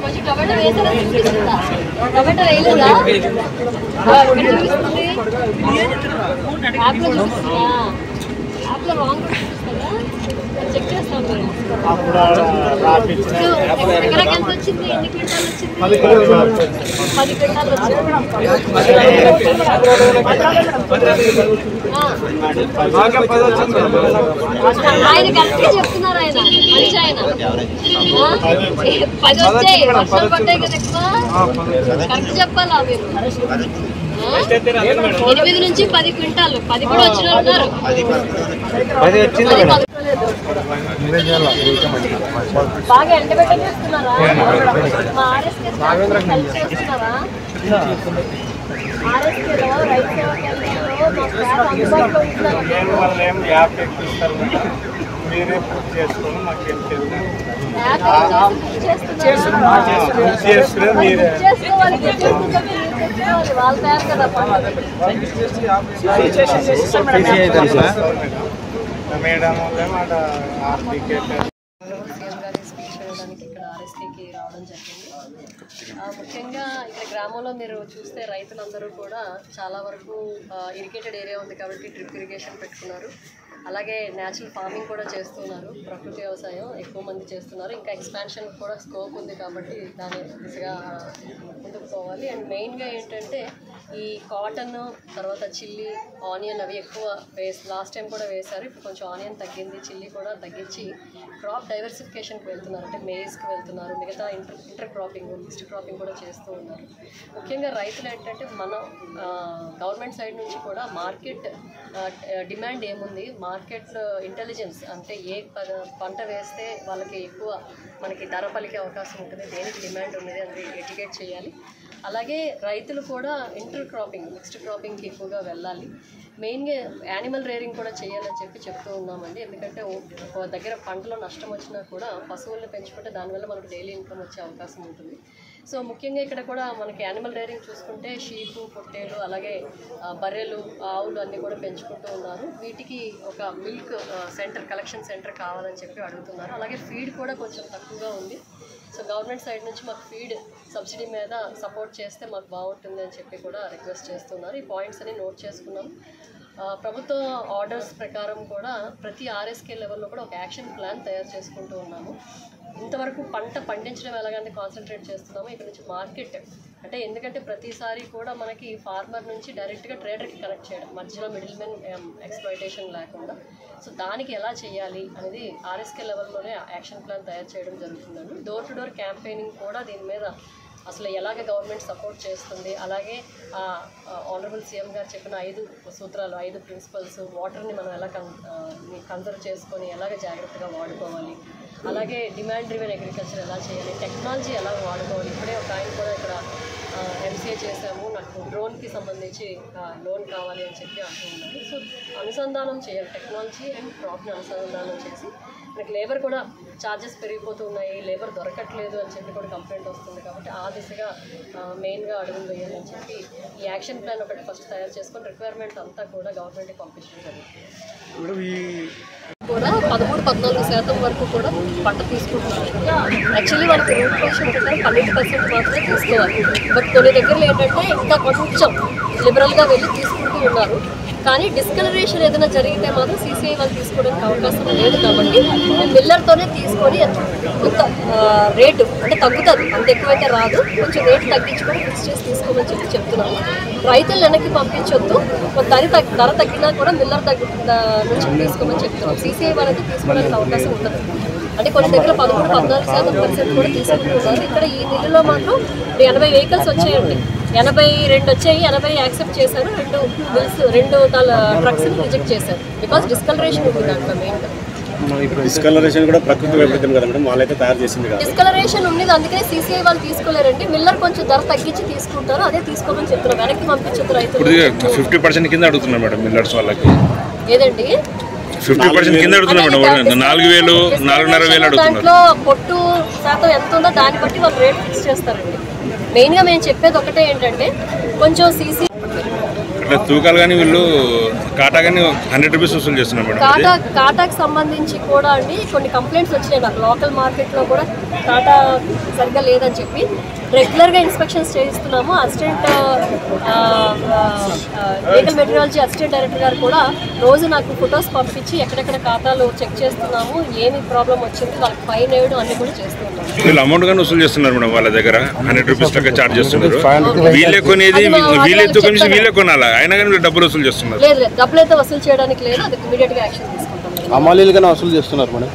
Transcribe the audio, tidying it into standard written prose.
కొంచెం టమాటా వేసారా? టమాటా వేయలేదా? చూపిస్తుంది యాప్లో చూపిస్తుందా? యాప్లో రాంగ్ చూపిస్తుందా? చెక్ చేస్తాను. ఎకరాకి ఎంత వచ్చింది? ఎన్ని క్వింటాలు వచ్చింది? 10 క్వింటాలు వచ్చింది. ఆయన కరెక్ట్గా చెప్తున్నారు. ఆయన మంచి ఆయన 10 వచ్చాయి. వర్షాలు పడ్డాయి కదా ఎక్కువ. కరెక్ట్ చెప్పాలా మీరు? 8 నుంచి 10 క్వింటాలు. 10 కూడా వచ్చిన ఉన్నారు. బాగా ఎండబెట్ట చేస్తున్నారా? మీరే పూర్తి చేసుకొని మాకేం తెలుసు మేడం మాట ఇక్కడ ఆర్ఎస్టీకి రావడం జరిగింది. ముఖ్యంగా ఇక్కడ గ్రామంలో మీరు చూస్తే రైతులందరూ కూడా చాలా వరకు ఇరిగేటెడ్ ఏరియా ఉంది కాబట్టి డ్రిప్ ఇరిగేషన్ పెట్టుకున్నారు. అలాగే న్యాచురల్ ఫార్మింగ్ కూడా చేస్తున్నారు. ప్రకృతి వ్యవసాయం ఎక్కువ మంది చేస్తున్నారు. ఇంకా ఎక్స్పాన్షన్ కూడా స్కోప్ ఉంది కాబట్టి దాని దిశగా ముందుకు పోవాలి. అండ్ మెయిన్గా ఏంటంటే ఈ కాటన్ తర్వాత చిల్లీ ఆనియన్ అవి ఎక్కువ లాస్ట్ టైం కూడా వేశారు. ఇప్పుడు కొంచెం ఆనియన్ తగ్గింది, చిల్లీ కూడా తగ్గించి క్రాప్ డైవర్సిఫికేషన్కి వెళ్తున్నారు. అంటే మేజ్కి వెళ్తున్నారు. మిగతా ఇంటర్ క్రాపింగ్ మిక్స్డ్ క్రాపింగ్ కూడా చేస్తూ ఉన్నారు. ముఖ్యంగా రైతులు ఏంటంటే మన గవర్నమెంట్ సైడ్ నుంచి కూడా మార్కెట్ డిమాండ్ ఏముంది, మార్కెట్ ఇంటెలిజెన్స్ అంటే ఏ పంట వేస్తే వాళ్ళకి ఎక్కువ మనకి ధర పలికే అవకాశం ఉంటుంది, దేనికి డిమాండ్ ఉన్నది అది ఎడ్యుకేట్ చేయాలి. అలాగే రైతులు కూడా ఇంటర్ క్రాపింగ్ మిక్స్డ్ క్రాపింగ్కి ఎక్కువగా వెళ్ళాలి. మెయిన్గా యానిమల్ రేరింగ్ కూడా చేయాలని చెప్తూ ఉన్నామండి. ఎందుకంటే ఒక దగ్గర పంటలో నష్టం వచ్చినా కూడా పశువులను పెంచుకుంటే దానివల్ల మనకు డైలీ ఇన్కమ్ వచ్చే అవకాశం ఉంటుంది. సో ముఖ్యంగా ఇక్కడ కూడా మనకి యానిమల్ రేరింగ్ చూసుకుంటే షీపు, పొట్టేలు, అలాగే బర్రెలు, ఆవులు అన్నీ కూడా పెంచుకుంటూ ఉన్నారు. వీటికి ఒక మిల్క్ సెంటర్, కలెక్షన్ సెంటర్ కావాలని చెప్పి అడుగుతున్నారు. అలాగే ఫీడ్ కూడా కొంచెం తక్కువగా ఉంది. సో గవర్నమెంట్ సైడ్ నుంచి మాకు ఫీడ్ సబ్సిడీ మీద సపోర్ట్ చేస్తే మాకు బాగుంటుంది అని చెప్పి కూడా రిక్వెస్ట్ చేస్తున్నారు. ఈ పాయింట్స్ అన్ని నోట్ చేసుకున్నాం. ప్రభుత్వ ఆర్డర్స్ ప్రకారం కూడా ప్రతి ఆర్ఎస్కే లెవెల్లో కూడా ఒక యాక్షన్ ప్లాన్ తయారు చేసుకుంటూ ఉన్నాము. ఇంతవరకు పంట పండించడం ఎలాగంటే కాన్సన్ట్రేట్ చేస్తున్నాము. ఇక్కడ నుంచి మార్కెట్ అంటే ఎందుకంటే ప్రతిసారి కూడా మనకి ఫార్మర్ నుంచి డైరెక్ట్గా ట్రేడర్కి కనెక్ట్ చేయడం, మధ్యలో మిడిల్ మెన్ ఎక్స్‌ప్లాయిటేషన్ లేకుండా. సో దానికి ఎలా చేయాలి అనేది ఆర్ఎస్కే లెవెల్లోనే యాక్షన్ ప్లాన్ తయారు చేయడం జరుగుతుందండి. డోర్ టు డోర్ క్యాంపెయినింగ్ కూడా దీని మీద అసలు ఎలాగ గవర్నమెంట్ సపోర్ట్ చేస్తుంది, అలాగే ఆనరబుల్ సీఎం గారు చెప్పిన 5 సూత్రాలు, 5 ప్రిన్సిపల్స్, వాటర్ని మనం ఎలా కన్సర్వ్ చేసుకొని ఎలాగ జాగ్రత్తగా వాడుకోవాలి, అలాగే డిమాండ్ డ్రివెన్ అగ్రికల్చర్ ఎలా చేయాలి, టెక్నాలజీ ఎలా వాడుకోవాలి. ఇప్పుడే ఒక ఆయన కూడా ఇక్కడ ఎంసీఏ చేసాము, నాకు డ్రోన్కి సంబంధించి లోన్ కావాలి అని చెప్పి అంటూ ఉన్నారు. సో అనుసంధానం చేయాలి, టెక్నాలజీ అండ్ క్రాప్ని అనుసంధానం చేసి. మనకి లేబర్ కూడా ఛార్జెస్ పెరిగిపోతూ ఉన్నాయి, లేబర్ దొరకట్లేదు అని చెప్పి కూడా కంప్లైంట్ వస్తుంది. కాబట్టి ఆ దిశగా మెయిన్గా అడుగులు వేయాలని చెప్పి ఈ యాక్షన్ ప్లాన్ ఒకటి ఫస్ట్ తయారు చేసుకొని రిక్వైర్మెంట్ అంతా కూడా గవర్నమెంట్కి పంపించడం జరుగుతుంది. కూడా 13-14% వరకు కూడా పంట తీసుకుంటున్నారు. యాక్చువల్లీ వాళ్ళకి రూట్ పొజిషన్ ప్రకారం 12% మాత్రమే తీసుకోవాలి. బట్ కొన్ని దగ్గరలో ఏంటంటే ఇంకా కొంచెం లిబరల్గా వెళ్ళి తీసుకుంటూ ఉన్నారు. కానీ డిస్కలరేషన్ ఏదైనా జరిగితే మాత్రం సీసీఐ వాళ్ళు తీసుకోవడానికి అవకాశం లేదు. కాబట్టి మిల్లర్తోనే తీసుకొని కొంత రేటు అంటే తగ్గుతుంది, అంత ఎక్కువైతే రాదు, కొంచెం రేటు తగ్గించుకొని ఫిక్స్ చేసి తీసుకోమని చెప్పి చెప్తున్నాము. రైతులు వెనక్కి పంపించొద్దు, ధర తగ్గినా కూడా మిల్లర్ నుంచి తీసుకోమని చెప్తున్నాం. సీసీఐ వాళ్ళకి తీసుకోవడానికి అవకాశం ఉంటుంది. అంటే కొన్ని దగ్గర 13-14% కూడా తీసుకుంటున్నారు. ఇక్కడ ఈ నెలలో మాత్రం 80 వెహికల్స్ వచ్చాయండి, 82 వచ్చాయి, 80 యాక్సెప్ట్ చేశారు, 2 ట్రక్స్ని రిజెక్ట్ చేశారు. బికాస్ డిస్కలరేషన్ ఉంది దాంట్లో మెయిన్గా. డిస్కలరేషన్ కూడా ప్రకృతి వైపరీత్యం కదా మేడం, వాళ్ళైతే తయారు చేసింది కదా. డిస్కలరేషన్ ఉండేది, అందుకే CCI వాళ్ళు తీసుకోలేరండి. మిల్లర్ కొంచెం ధర తగ్గించి తీసుకుంటారు, అదే తీసుకోమని చెప్తున్నారు. వెనక్కి పంపించదు రైతులు. 50% కింద అడుగుతున్నారు మేడం మిల్లర్స్ వాళ్ళకి. ఏదండి 50% కింద అడుగుతున్నారు మేడం. 4,000 4,500 అడుగుతున్నారు. దాంట్లో పొట్టు శాతం ఎంత ఉందో దాన్ని బట్టి వాళ్ళు రేట్ ఫిక్స్ చేస్తారండి. మెయిన్గా మేము చెప్పేది ఒకటే ఏంటంటే కొంచెం CC అట్లా తూకాలు కానీ వీళ్ళు కాటా కానీ 100 రూపీస్ వసూలు చేస్తున్నారు మేడం. కాటాకి సంబంధించి కూడా అండి కొన్ని కంప్లైంట్స్ వచ్చినాయి నాకు. లోకల్ మార్కెట్లో కూడా కాటా సరిగ్గా లేదని చెప్పి రెగ్యులర్గా ఇన్స్పెక్షన్స్ చేయిస్తున్నాము. Assistant legal metrology assistant director గారు కూడా రోజు నాకు ఫొటోస్ పంపించి ఎక్కడెక్కడ ఖాతాలు చెక్ చేస్తున్నాము, ఏమి ప్రాబ్లం వచ్చింది, వాళ్ళకి ఫైన్ వేయడం అన్ని కూడా చేస్తున్నాము. వీళ్ళు అమౌంట్ కానీ వసూలు చేస్తున్నారు మేడం వాళ్ళ దగ్గర. 100 రూపీస్ లెక్క చార్జ్ చేస్తున్నారు. వీళ్ళే కొనేది వీళ్ళే తూకం వీళ్ళే కొనాలి, అయినా కానీ డబ్బులు వసూలు చేస్తున్నారు. లేదు డబ్బులు అయితే వసూలు చేయడానికి లేదు, అది ఇమీడియట్గా యాక్షన్ తీసుకుంటాం. అమాలీలుగానే వసూలు చేస్తున్నారు మేడం.